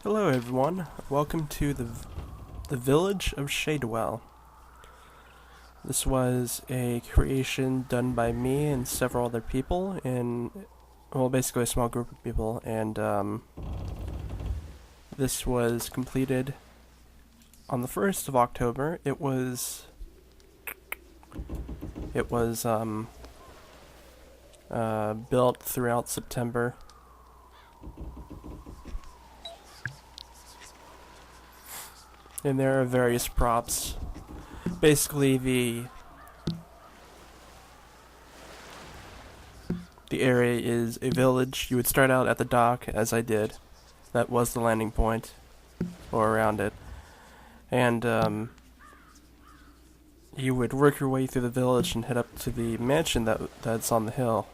Hello everyone, welcome to the village of Shadewell. This was a creation done by me and several other people well, basically a small group of people, and this was completed on the 1st of October. It was built throughout September. And there are various props. Basically, the area is a village. You would start out at the dock, as I did. That was the landing point, or around it. And you would work your way through the village and head up to the mansion that's on the hill.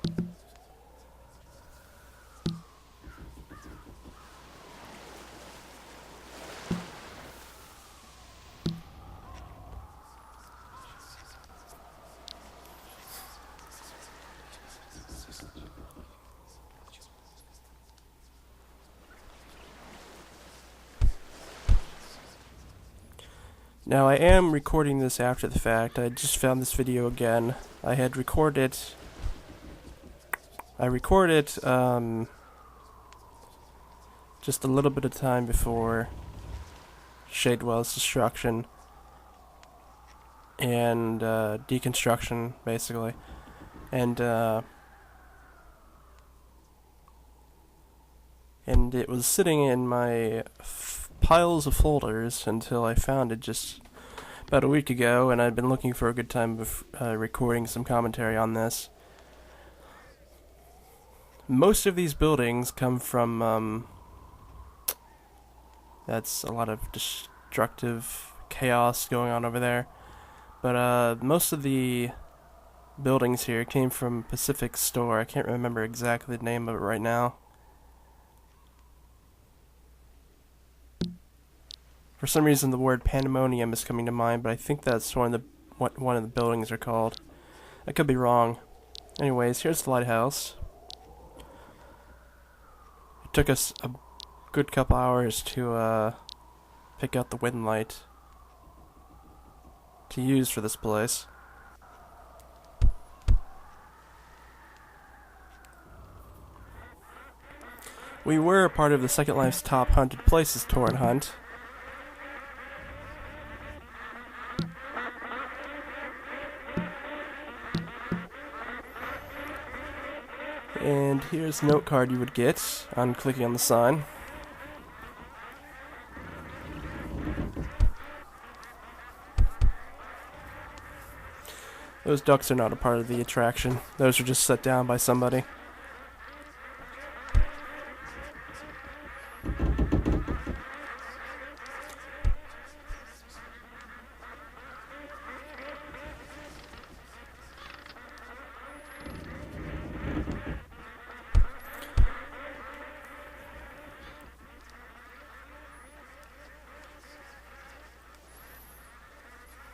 Now I am recording this after the fact. I just found this video again. I recorded just a little bit of time before Shadewell's destruction and deconstruction, basically. And it was sitting in my piles of folders until I found it just about a week ago, and I'd been looking for a good time of recording some commentary on this. Most of these buildings come from, that's a lot of destructive chaos going on over there, but most of the buildings here came from Pacific Store. I can't remember exactly the name of it right now. For some reason, the word pandemonium is coming to mind, but I think that's what one of the buildings are called. I could be wrong. Anyways, here's the lighthouse. It took us a good couple hours to pick out the wind light to use for this place. We were a part of the Second Life's Top 100 Places tour and hunt. And here's the note card you would get on clicking on the sign. Those ducks are not a part of the attraction. Those are just set down by somebody.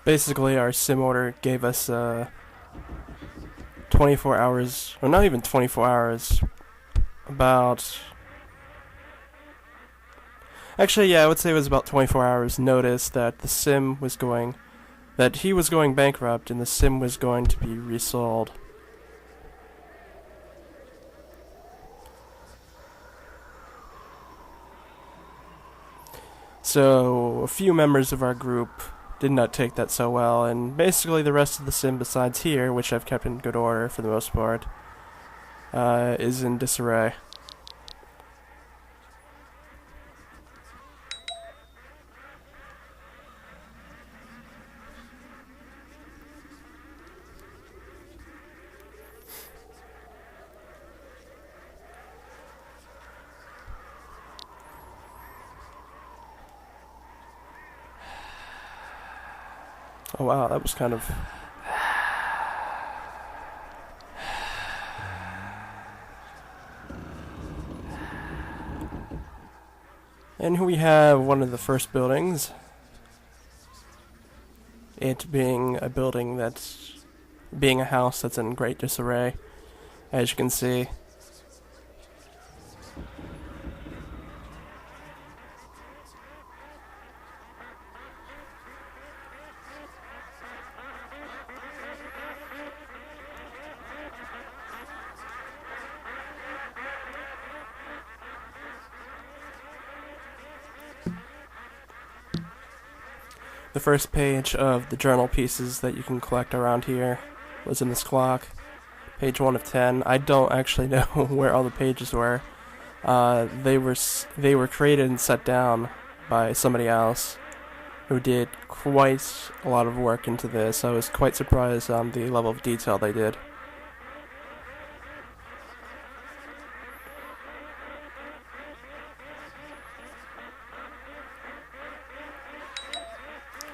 Basically, our sim order gave us 24 hours, or not even 24 hours, about... Actually, yeah, I would say it was about 24 hours notice that the sim was that he was going bankrupt and the sim was going to be resold. So, a few members of our group did not take that so well, and basically the rest of the sim besides here, which I've kept in good order for the most part, is in disarray. Oh wow, that was kind of... And here we have one of the first buildings. It being a house that's in great disarray, as you can see. The first page of the journal pieces that you can collect around here was in this clock. Page 1 of 10. I don't actually know where all the pages were. They were created and set down by somebody else who did quite a lot of work into this. I was quite surprised on the level of detail they did.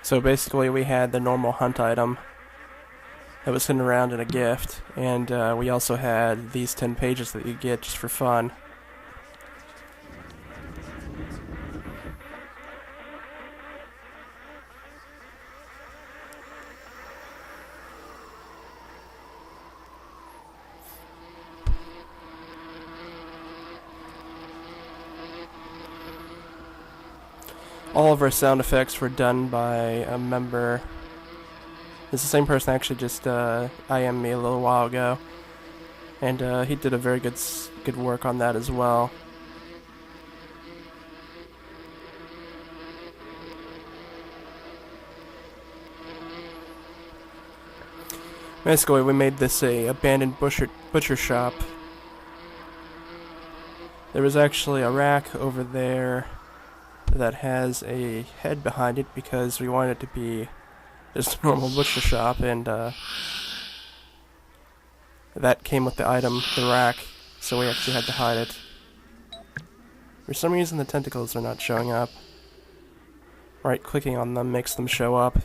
So basically we had the normal hunt item that was sitting around in a gift, and we also had these 10 pages that you get just for fun. All of our sound effects were done by a member. It's the same person actually just IM'd me a little while ago, and he did a very good work on that as well. Basically, we made this a abandoned butcher shop. There was actually a rack over there that has a head behind it because we wanted it to be just a normal butcher shop, and that came with the item, the rack, so we actually had to hide it. For some reason the tentacles are not showing up. Right clicking on them makes them show up.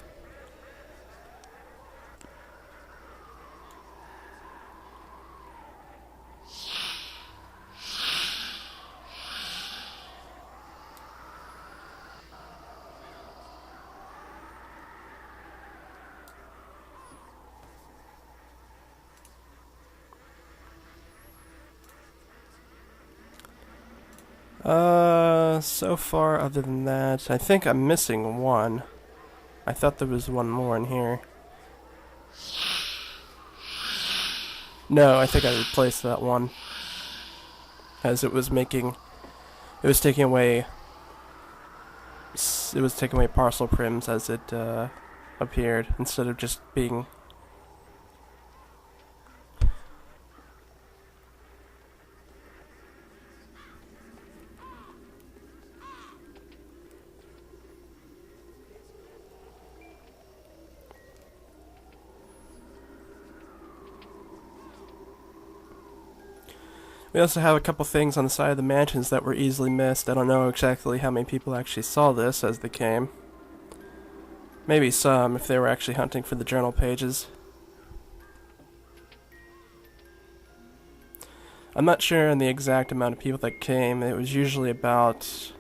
So far, other than that, I think I'm missing one. I thought there was one more in here. No, I think I replaced that one, as it was taking away parcel prims as it appeared, instead of just being. We also have a couple things on the side of the mansions that were easily missed. I don't know exactly how many people actually saw this as they came. Maybe some, if they were actually hunting for the journal pages. I'm not sure on the exact amount of people that came. It was usually about,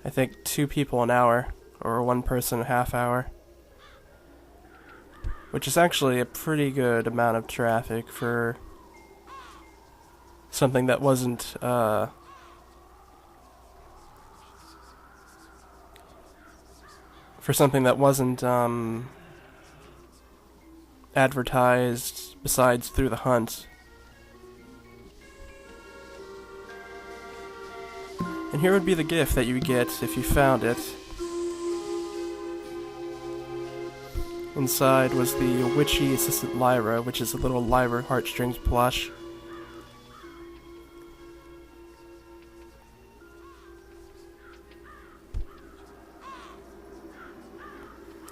I think, 2 people an hour, or 1 person a half hour. Which is actually a pretty good amount of traffic for something that wasn't advertised besides through the hunt. And here would be the gift that you would get if you found it. Inside was the witchy assistant Lyra, which is a little Lyra heartstrings plush.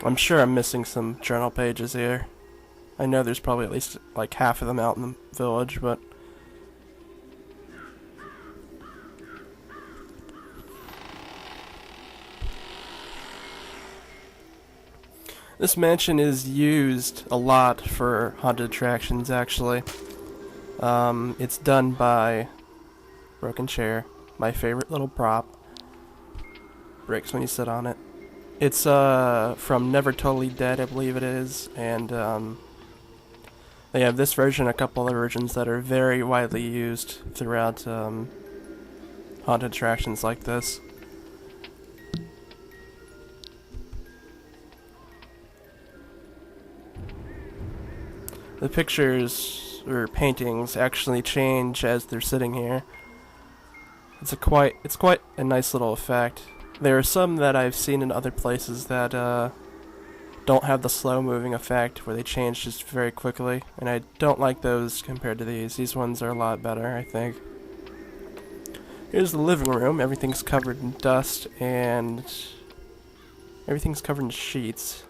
I'm sure I'm missing some journal pages here. I know there's probably at least like half of them out in the village, but this mansion is used a lot for haunted attractions, actually. It's done by Broken Chair, my favorite little prop. Breaks when you sit on it. It's from Never Totally Dead, I believe it is, and they have this version and a couple other versions that are very widely used throughout haunted attractions like this. The pictures or paintings actually change as they're sitting here. It's quite a nice little effect. There are some that I've seen in other places that don't have the slow-moving effect, where they change just very quickly, and I don't like those compared to these. These ones are a lot better, I think. Here's the living room. Everything's covered in dust, and everything's covered in sheets.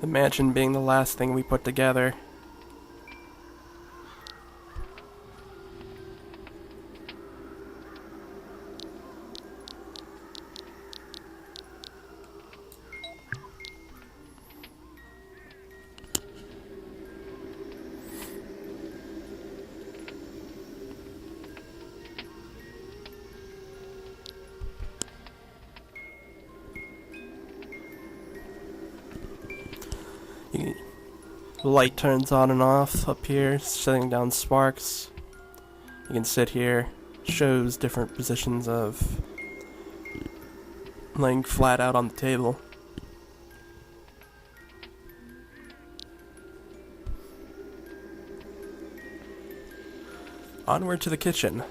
The mansion being the last thing we put together. The light turns on and off up here, setting down sparks. You can sit here, shows different positions of laying flat out on the table. Onward to the kitchen.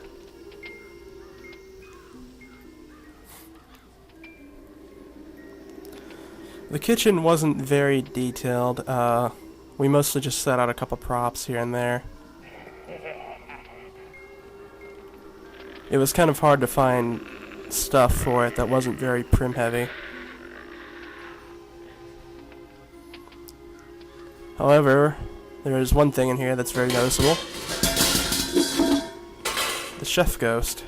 The kitchen wasn't very detailed. We mostly just set out a couple props here and there. It was kind of hard to find stuff for it that wasn't very prim heavy. However, there is one thing in here that's very noticeable. The chef ghost.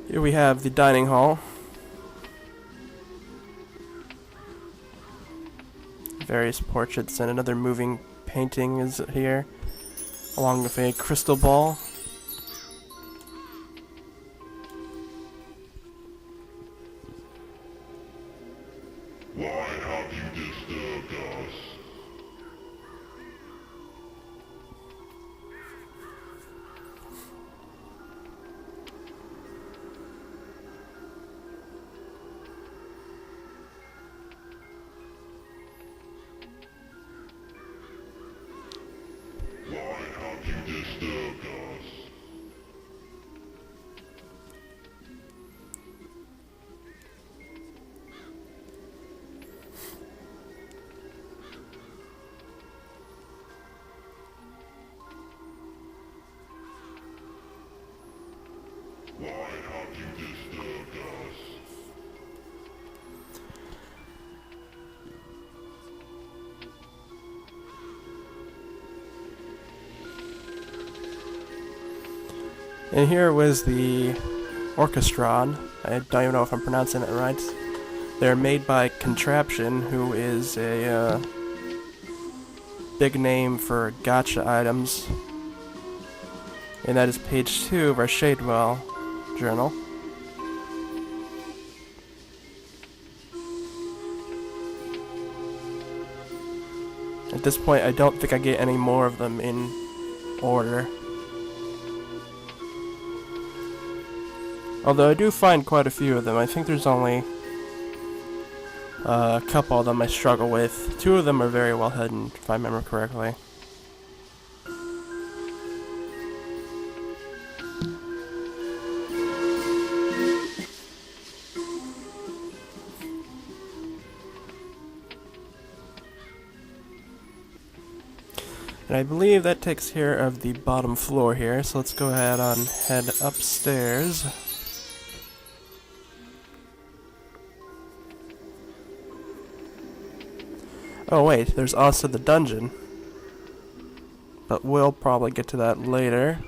Here we have the dining hall. Various portraits and another moving painting is here, along with a crystal ball. Why have you disturbed us? Why have you disturbed us? Why have you disturbed us? And here was the orchestron. I don't even know if I'm pronouncing it right. They're made by Contraption, who is a big name for gacha items. And that is page 2 of our Shadewell Journal. At this point, I don't think I get any more of them in order. Although I do find quite a few of them. I think there's only a couple of them I struggle with. 2 of them are very well hidden, if I remember correctly. And I believe that takes care of the bottom floor here, so let's go ahead and head upstairs. Oh wait, there's also the dungeon. But we'll probably get to that later.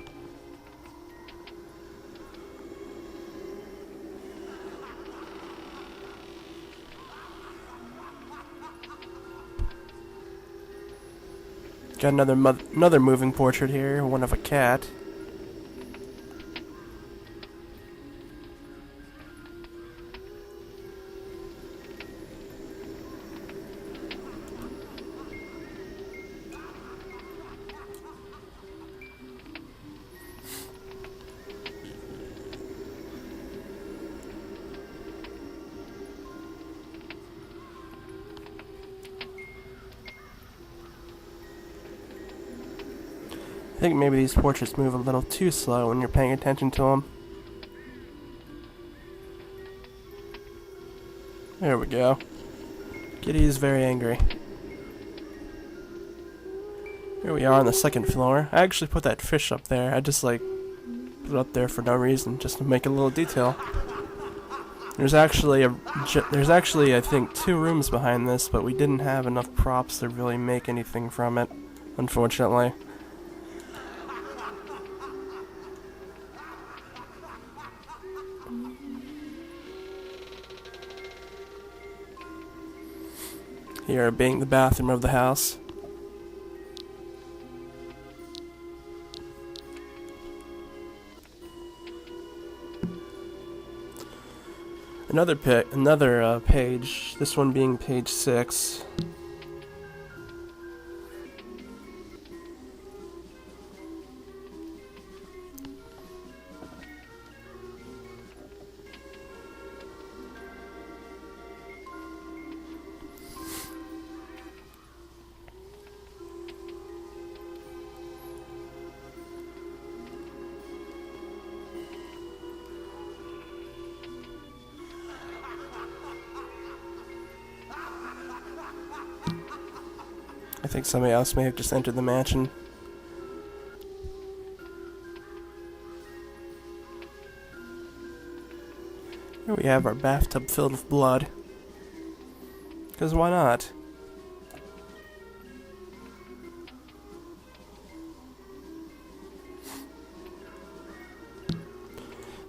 Got another moving portrait here, one of a cat. think maybe these portraits move a little too slow when you're paying attention to them. There we go. Kitty is very angry. Here we are on the second floor. I actually put that fish up there. I just like put it up there for no reason, just to make a little detail. There's actually I think 2 rooms behind this, but we didn't have enough props to really make anything from it, unfortunately. Here being the bathroom of the house. Another page, this one being page 6. I think somebody else may have just entered the mansion. Here we have our bathtub filled with blood. Because why not?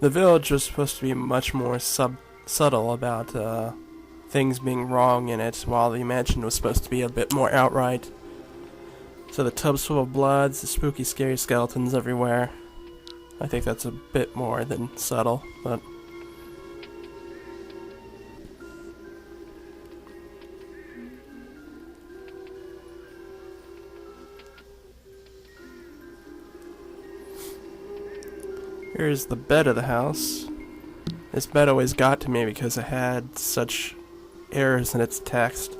The village was supposed to be much more subtle about things being wrong in it, while the mansion was supposed to be a bit more outright. So the tub's full of bloods, the spooky, scary skeletons everywhere. I think that's a bit more than subtle, but... Here's the bed of the house. This bed always got to me because it had such errors in its text.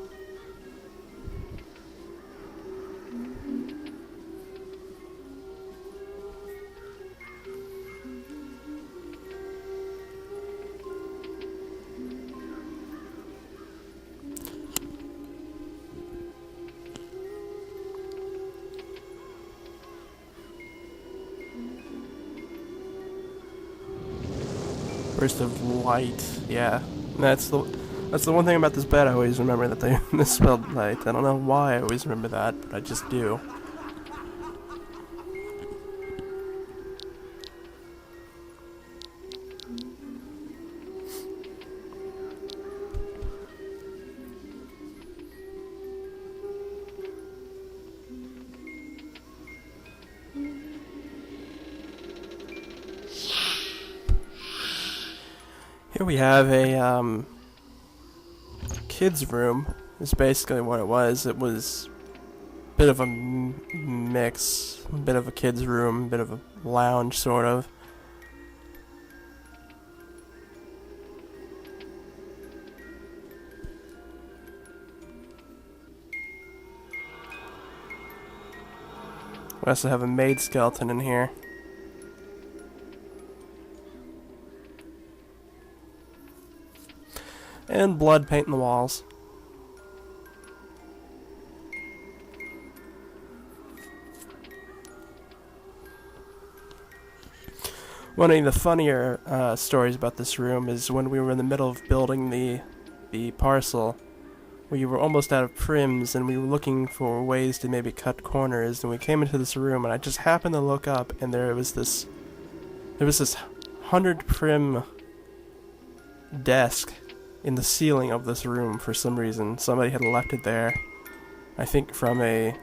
Burst of light, yeah. That's the one thing about this bed I always remember, that they misspelled light. I don't know why I always remember that, but I just do. Here we have a kid's room. Is basically what it was. It was a bit of a mix, a bit of a kid's room, a bit of a lounge, sort of. We also have a maid skeleton in here. And blood painting the walls. One of the funnier stories about this room is when we were in the middle of building the parcel, we were almost out of prims and we were looking for ways to maybe cut corners, and we came into this room and I just happened to look up and there was this 100 prim desk in the ceiling of this room for some reason. Somebody had left it there, I think from when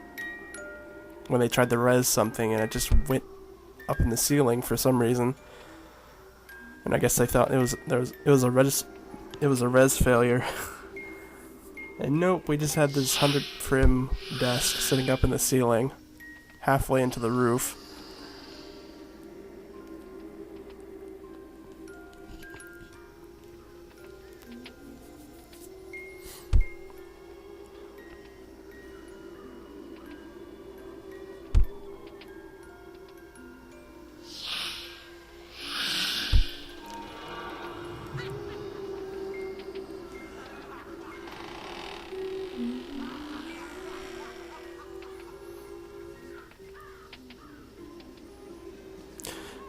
they tried to res something, and it just went up in the ceiling for some reason. And I guess they thought it was a res failure. And nope, we just had this 100 prim desk sitting up in the ceiling, halfway into the roof.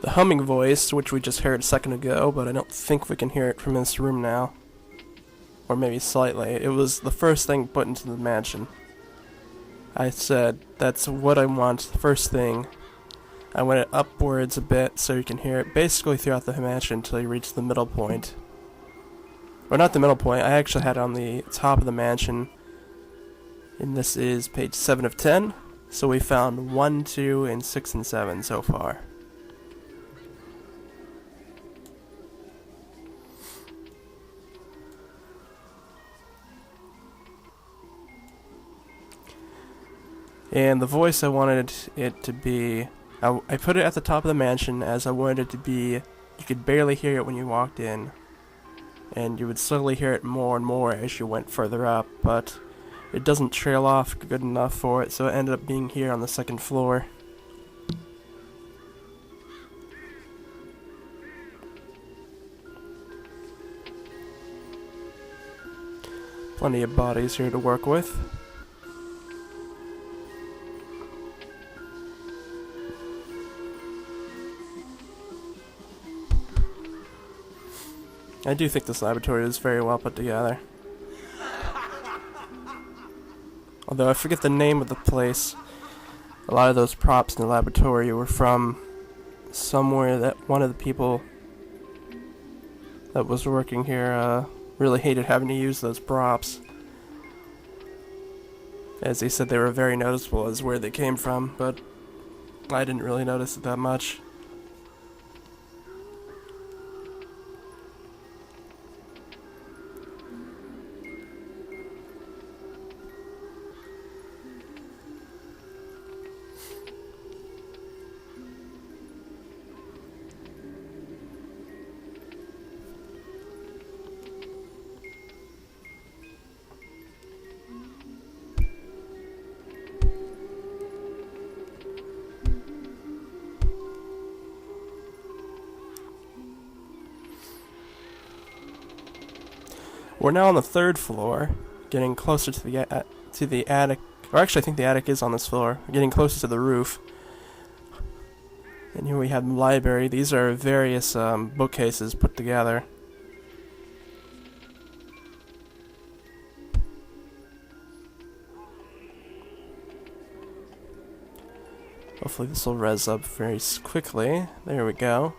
The humming voice, which we just heard a second ago, but I don't think we can hear it from this room now. Or maybe slightly. It was the first thing put into the mansion. I said, that's what I want, the first thing. I went it upwards a bit so you can hear it basically throughout the mansion until you reach the middle point. Or not the middle point, I actually had it on the top of the mansion. And this is page 7 of 10. So we found 1, 2, and 6 and 7 so far. And the voice I wanted it to be, I put it at the top of the mansion as I wanted it to be, you could barely hear it when you walked in. And you would slowly hear it more and more as you went further up, but it doesn't trail off good enough for it, so it ended up being here on the second floor. Plenty of bodies here to work with. I do think this laboratory is very well put together. Although I forget the name of the place. A lot of those props in the laboratory were from somewhere that one of the people that was working here really hated having to use those props. As he said, they were very noticeable as where they came from, but I didn't really notice it that much. We're now on the third floor, getting closer to the attic. Or actually, I think the attic is on this floor. We're getting closer to the roof. And here we have the library. These are various bookcases put together. Hopefully this will res up very quickly. There we go.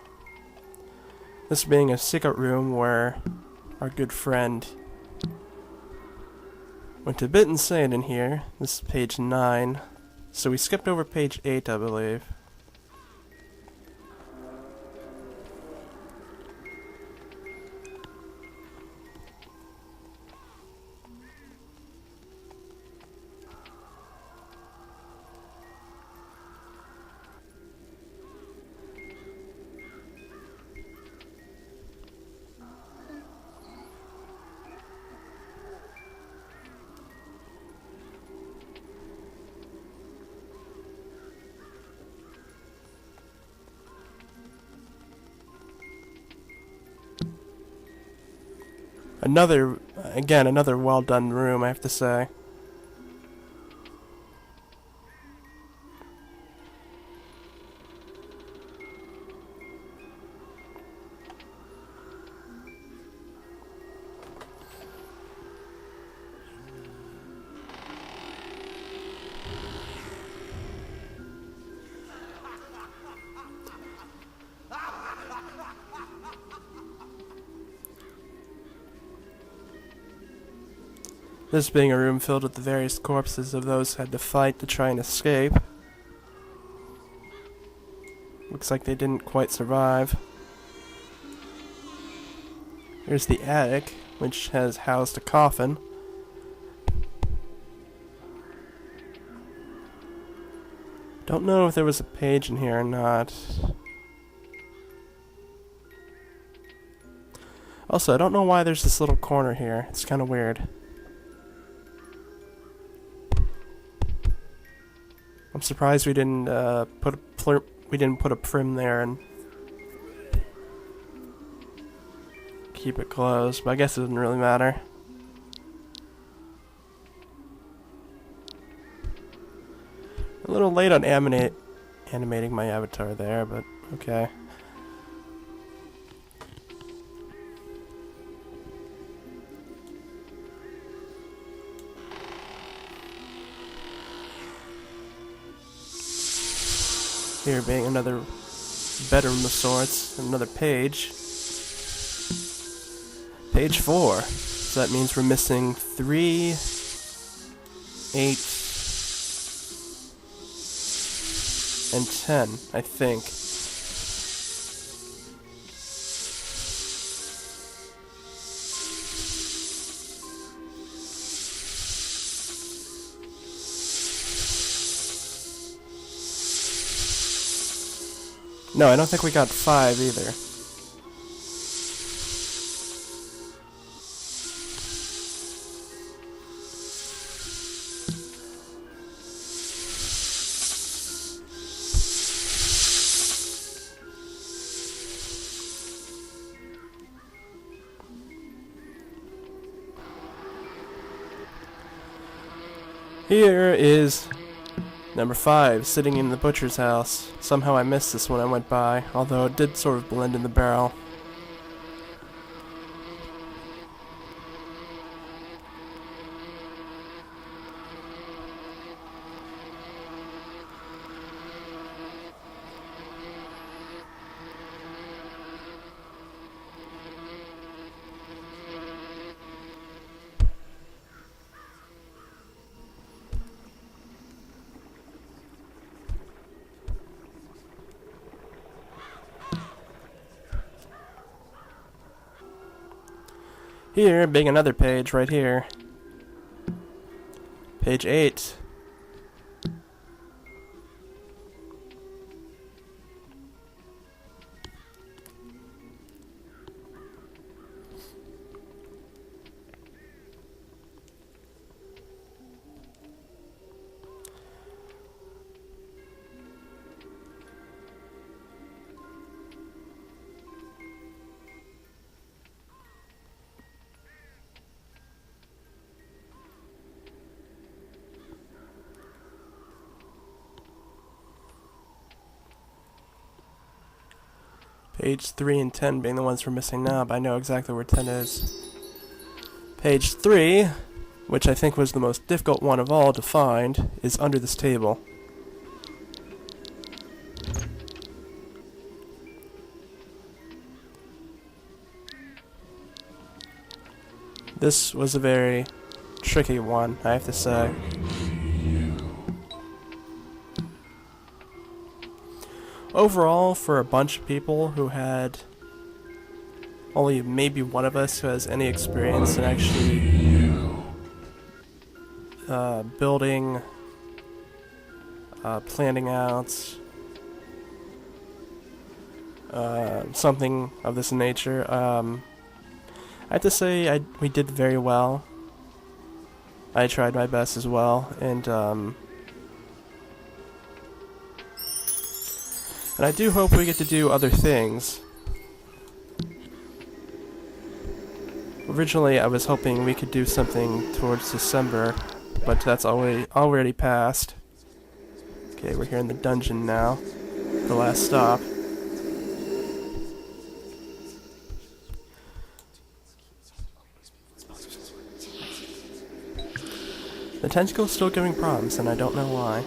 This being a secret room where our good friend went a bit insane in here. This is page 9. So we skipped over page 8, I believe. Another well done room, I have to say. This being a room filled with the various corpses of those who had to fight to try and escape. Looks like they didn't quite survive. Here's the attic, which has housed a coffin. Don't know if there was a page in here or not. Also, I don't know why there's this little corner here. It's kind of weird. I'm surprised we didn't put a prim there and keep it closed, but I guess it doesn't really matter. A little late on animating my avatar there, but okay. Here being another bedroom of sorts, another page. Page 4. So that means we're missing 3, 8, and 10, I think. No, I don't think we got 5 either. Here is number 5, sitting in the butcher's house. Somehow I missed this when I went by, although it did sort of blend in the barrel. Here, being another page right here. Page 8. Page 3 and 10 being the ones we're missing now, but I know exactly where 10 is. Page 3, which I think was the most difficult one of all to find, is under this table. This was a very tricky one, I have to say. Overall, for a bunch of people who had only maybe one of us who has any experience in actually building, planning out something of this nature, I have to say we did very well. I tried my best as well, and I do hope we get to do other things. Originally, I was hoping we could do something towards December, but that's already passed. Okay, we're here in the dungeon now. The last stop. The tentacle's still giving problems, and I don't know why.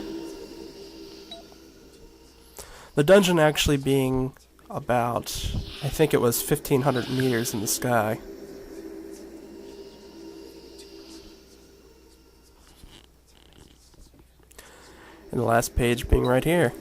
The dungeon actually being about, I think it was 1,500 meters in the sky. And the last page being right here.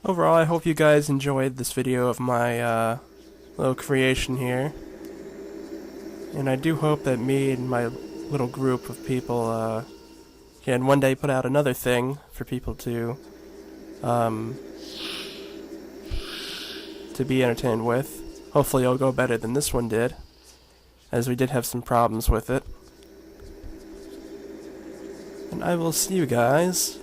Overall, I hope you guys enjoyed this video of my little creation here. And I do hope that me and my little group of people can one day put out another thing for people to be entertained with. Hopefully it'll go better than this one did, as we did have some problems with it. And I will see you guys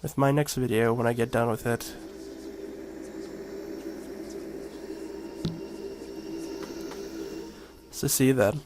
with my next video when I get done with it. So see you then.